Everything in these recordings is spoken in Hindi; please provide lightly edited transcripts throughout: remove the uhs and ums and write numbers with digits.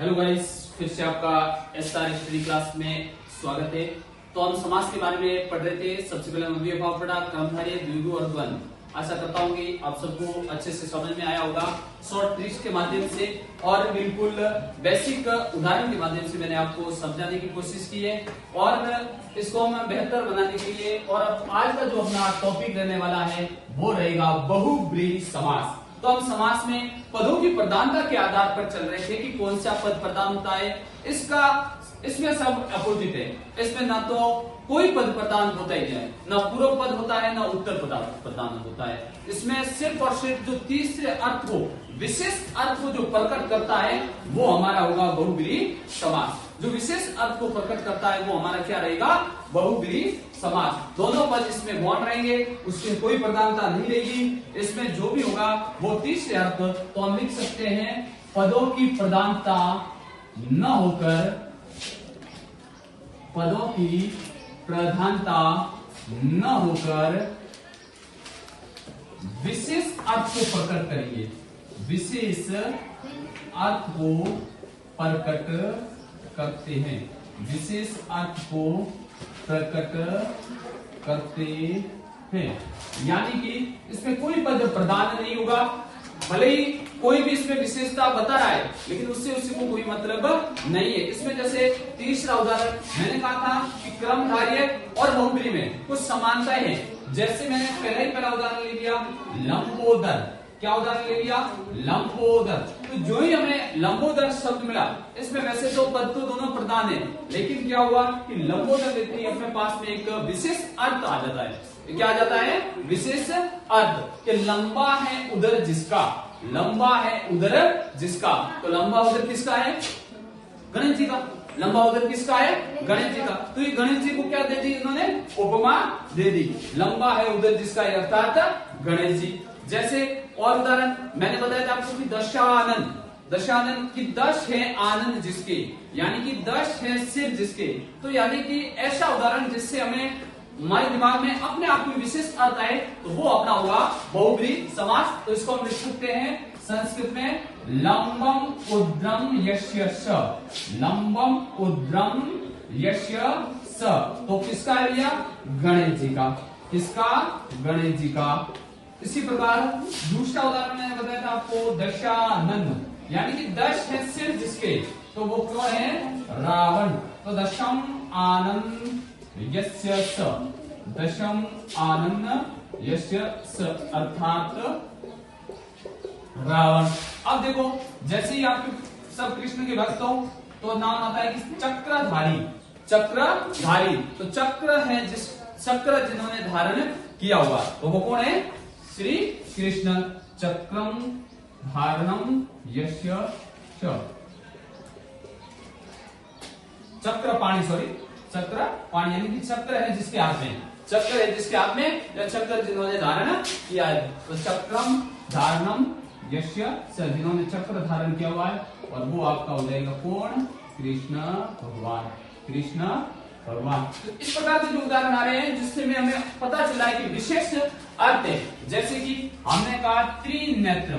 हेलो गाइस, फिर से आपका एसआर स्टडी क्लास में स्वागत है। तो हम समास के बारे में पढ़ रहे थे। सबसे पहले हम अव्ययभाव पढ़ा, क्रमधारय, द्विगु और द्वंद्व। आशा करता हूँ कि आप सबको अच्छे से समझ में आया होगा। शॉर्ट ट्रिक्स के माध्यम से और बिल्कुल बेसिक उदाहरण के माध्यम से मैंने आपको समझाने की कोशिश की है और इसको हम बेहतर बनाने के लिए। और अब आज का जो अपना टॉपिक रहने वाला है वो रहेगा बहुब्रीहि समास। तो हम समास में पदों की प्रधानता के आधार पर चल रहे थे कि कौन सा पद प्रधान होता है। इसमें सब अपोजिट है। इसमें ना तो कोई पद प्रधान होता ही है, ना पूर्व पद होता है, ना उत्तर पद प्रधान होता है। इसमें सिर्फ और सिर्फ जो तीसरे अर्थ को, विशेष अर्थ को जो प्रकट करता है वो हमारा होगा बहुब्रीहि समास। जो विशेष अर्थ को प्रकट करता है वो हमारा क्या रहेगा? बहुब्रीहि समास। दोनों पद इसमें गौण रहेंगे, उसकी कोई प्रधानता नहीं रहेगी। इसमें जो भी होगा वो तीसरे अर्थ। तो हम लिख सकते हैं पदों की प्रधानता न होकर, पदों की प्रधानता न होकर विशेष अर्थ को प्रकट करेंगे। विशेष अर्थ को प्रकट करते हैं, विशेष अर्थ को प्रकट करते हैं। यानी कि इसमें कोई पद प्रधान नहीं होगा, भले ही कोई भी इसमें विशेषता बता रहा है लेकिन उससे उसी को कोई मतलब नहीं है। इसमें जैसे तीसरा उदाहरण मैंने कहा था कि क्रमधारय और बहुब्रीहि में कुछ समानताएं हैं। जैसे मैंने पहला उदाहरण ले लिया लंबोदर। क्या उदाहरण ले लिया? लंबोदर। तो जो ही हमें लंबोदर शब्द मिला, इसमें वैसे तो पद तो दोनों प्रधान है लेकिन क्या हुआ कि लंबोदर लेते ही अपने पास में एक विशेष अर्थ आ जाता है। क्या आ जाता है? विशेष अर्थ कि लंबा है उदर जिसका, लंबा है उदर जिसका। तो लंबा उदर किसका है? गणेश जी का। लंबा उदर किसका है? गणेश जी का। तो ये गणेश जी को क्या दे दी इन्होंने? उपमा दे दी। लंबा है उदर जिसका अर्थात गणेश जी। जैसे और उदाहरण मैंने बताया था आपको कि दशानन। दशानन की दश है आनंद जिसके, यानी कि दश है सिर जिसके। तो यानी कि ऐसा उदाहरण जिससे हमें हमारे दिमाग में अपने आप में विशेष अर्थ आए तो वो अपना होगा बहुब्रीहि समास। तो इसको हम लिख सकते हैं संस्कृत में लंबम उद्रम यस्य स। लंबम उद्रम यस्य स। तो किसका है भैया? गणेश जी का। किसका? गणेश जी का। इसी प्रकार दूसरा उदाहरण मैंने बताया था आपको दशानन, यानी कि दश है सिर जिसके। तो वो कौन है? रावण। तो दशम आनंद यस्य स। दशम आनंद यस्य स अर्थात रावण। अब देखो जैसे ही आप सब कृष्ण के भक्त हो तो नाम आता है कि चक्रधारी। चक्रधारी। तो चक्र है जिस चक्र जिन्होंने धारण किया हुआ तो वो कौन है? श्री कृष्ण। चक्रम धारणम यस्य च। चक्रपाणि, सॉरी चक्रपाणि, यानी कि चक्र है जिसके हाथ में, चक्र है जिसके हाथ में या चक्र जिन्होंने धारण किया है। तो चक्रम धारणम यस्य स, जिन्होंने चक्र धारण किया हुआ है और वो आपका हो जाएगा कौन? कृष्ण भगवान। कृष्ण भगवान। तो इस प्रकार के जो उदाहरण आ रहे हैं जिससे में हमें पता चला है कि विशेष अर्थ है। जैसे कि हमने कहा त्रिनेत्र।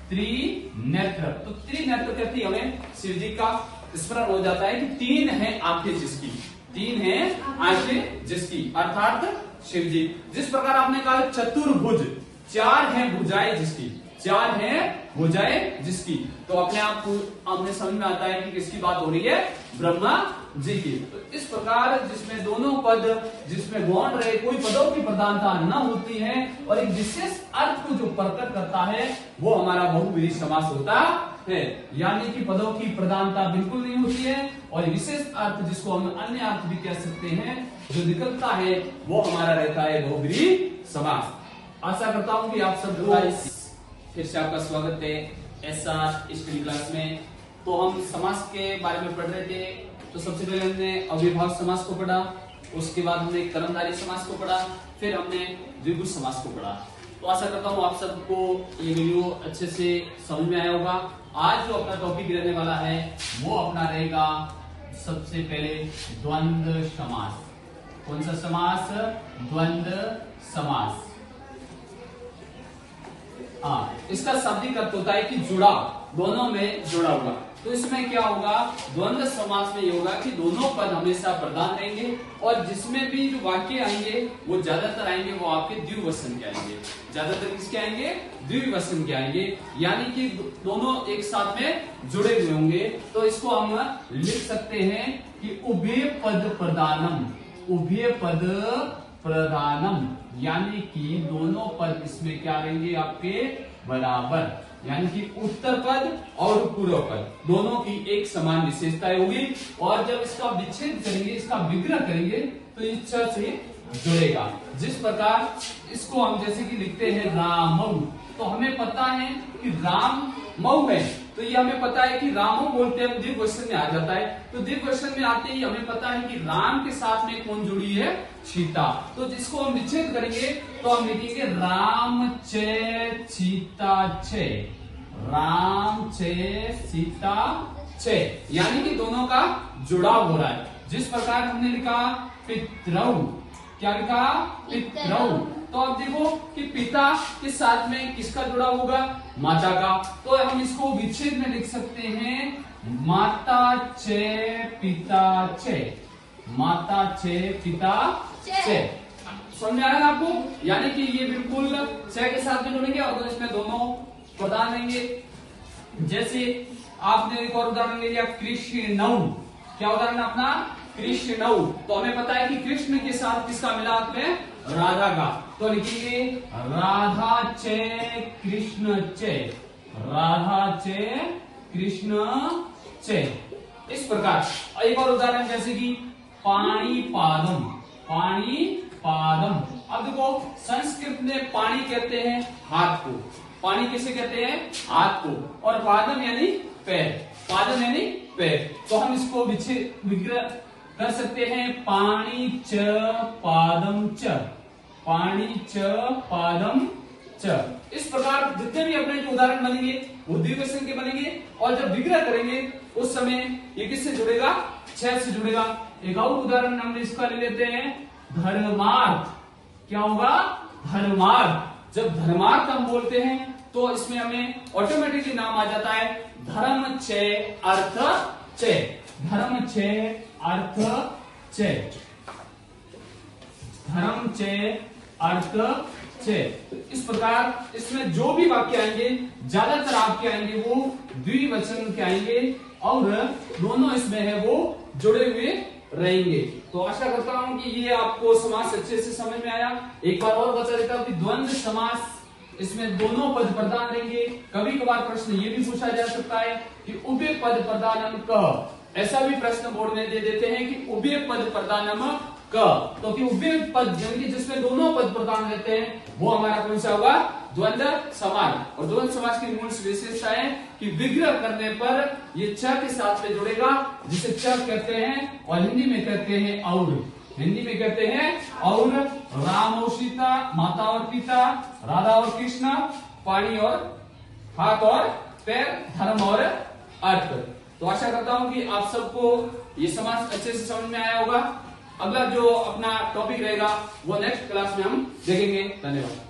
त्रिनेत्र, तो त्रिनेत्र कहती हमें शिव जी का स्मरण हो जाता है कि तीन है आंखें जिसकी, तीन है आंखें जिसकी अर्थात शिव जी। जिस प्रकार आपने कहा चतुर्भुज, चार है भुजाएं जिसकी, चार है भुजाएं जिसकी। तो अपने आप को हमें समझ में आता है कि किसकी बात हो रही है? ब्रह्मा जी की। तो इस प्रकार जिसमें दोनों पद जिसमें गौण रहे, कोई पदों की प्रधानता न होती है और एक विशेष अर्थ को जो प्रकट करता है वो हमारा बहुब्रीहि समास होता है। यानी कि पदों की प्रधानता बिल्कुल नहीं होती है और विशेष अर्थ जिसको हम अन्य अर्थ भी कह सकते हैं जो निकलता है वो हमारा रहता है बहुब्रीहि समास। आशा करता हूं कि आप सब फिर से आपका स्वागत है एसआर स्टडी क्लास में। तो हम समास के बारे में पढ़ रहे थे। तो सबसे पहले हमने अव्ययभाव समास को पढ़ा, उसके बाद हमने कर्मधारय समास को पढ़ा, फिर हमने द्विगु समास को पढ़ा। तो आशा करता हूँ आप सबको ये वीडियो अच्छे से समझ में आया होगा। आज जो अपना टॉपिक रहने वाला है वो अपना रहेगा सबसे पहले द्वंद्व समास। कौन सा समास? द्वंद्व समास। इसका शाब्दिक अर्थ होता है कि जुड़ा, दोनों में जुड़ा हुआ। तो इसमें क्या होगा, द्वंद्व समास में ये होगा कि दोनों पद हमेशा प्रधान रहेंगे और जिसमें भी जो वाक्य आएंगे वो ज्यादातर आएंगे वो आपके द्विवचन के आएंगे। ज्यादातर किसके आएंगे, द्विवचन के आएंगे, यानी कि दोनों एक साथ में जुड़े हुए होंगे। तो इसको हम लिख सकते हैं कि उभय पद प्रधानम, उभय पद प्रधानम, यानी कि दोनों पद इसमें क्या रहेंगे आपके बराबर, यानी कि उत्तर पद और पूर्व पद दोनों की एक समान विशेषताएं होगी। और जब इसका विच्छेद करेंगे, इसका विग्रह करेंगे तो इस छ से जुड़ेगा। जिस प्रकार इसको हम जैसे कि लिखते हैं रामऊ, तो हमें पता है कि राम मऊ है, तो ये हमें पता है कि रामो बोलते हैं द्विवचन में आ जाता है। तो द्विवचन में आते ही हमें पता है कि राम के साथ में कौन जुड़ी है, सीता। तो जिसको हम विच्छेद करेंगे तो हम लिखेंगे राम चे सीता छे, राम चे सीता छे, यानी कि दोनों का जुड़ाव हो रहा है। जिस प्रकार हमने लिखा पितरौ, क्या लिखा, पितरौ, तो अब देखो कि पिता के साथ में किसका जुड़ाव होगा, माता का। तो हम इसको विच्छेद में लिख सकते हैं माता चे पिता छे, माता छे पिता छे। समझ आ रहा है आपको, यानी कि ये बिल्कुल छह के साथ में जुड़ेंगे और इसमें दोनों प्रधान रहेंगे। जैसे आपने एक और उदाहरण ले लिया कृष्णौ, क्या उदाहरण अपना, कृष्णौ, तो हमें पता है कि कृष्ण के साथ किसका मिलाप है, राधा का। तो लिखेंगे राधा चे कृष्ण चे, राधा चे कृष्ण चे। इस प्रकार एक और उदाहरण जैसे कि पाणी पादम, पाणी पादम। अब देखो संस्कृत में पानी कहते हैं हाथ को, पानी किसे कहते हैं, हाथ को, और पादम यानी पैर, पादम यानी पैर। तो हम इसको विग्रह कर सकते हैं पाणी च पादम च, पाणी च पादम च। इस प्रकार जितने भी अपने जो उदाहरण बनेंगे वो द्विवचन के बनेंगे और जब विग्रह करेंगे उस समय ये किससे जुड़ेगा, छह से जुड़ेगा। एक और उदाहरण हम इसका ले लेते हैं धर्मार्थ, क्या होगा, धर्मार्थ। जब धर्मार्थ हम बोलते हैं तो इसमें हमें ऑटोमेटिकली नाम आ जाता है धर्म छे अर्थ छे, धर्म छे अर्थ छे, धर्म छे अर्थ छे। इस प्रकार इसमें जो भी वाक्य आएंगे ज्यादातर आपके आएंगे वो द्विवचन के आएंगे और दोनों इसमें है वो जुड़े हुए रहेंगे। तो आशा करता हूं कि ये आपको समास अच्छे से समझ में आया। एक बार और बता देता हूं कि द्वंद्व समास, इसमें दोनों पद प्रधान रहेंगे। कभी कभार प्रश्न ये भी पूछा जा सकता है कि उभय पद प्रधानम क, ऐसा भी प्रश्न बोर्ड में दे देते हैं कि उभय पद प्रधानम क, तो कि उभय पद जिसमें दोनों पद प्रधान रहते हैं वो हमारा कौन सा होगा, द्वंद्व समास। और द्वंद्व समास की मूल विशेषता है कि विग्रह करने पर ये च के साथ में जुड़ेगा, जिसे च कहते हैं और हिंदी में कहते हैं और, हिंदी में कहते हैं और। राम और सीता, माता और पिता, राधा और कृष्ण, पानी और हाथ और पैर, धर्म और अर्थ। तो आशा करता हूं कि आप सबको ये समास अच्छे से समझ में आया होगा। अगला जो अपना टॉपिक रहेगा वो नेक्स्ट क्लास में हम देखेंगे। धन्यवाद।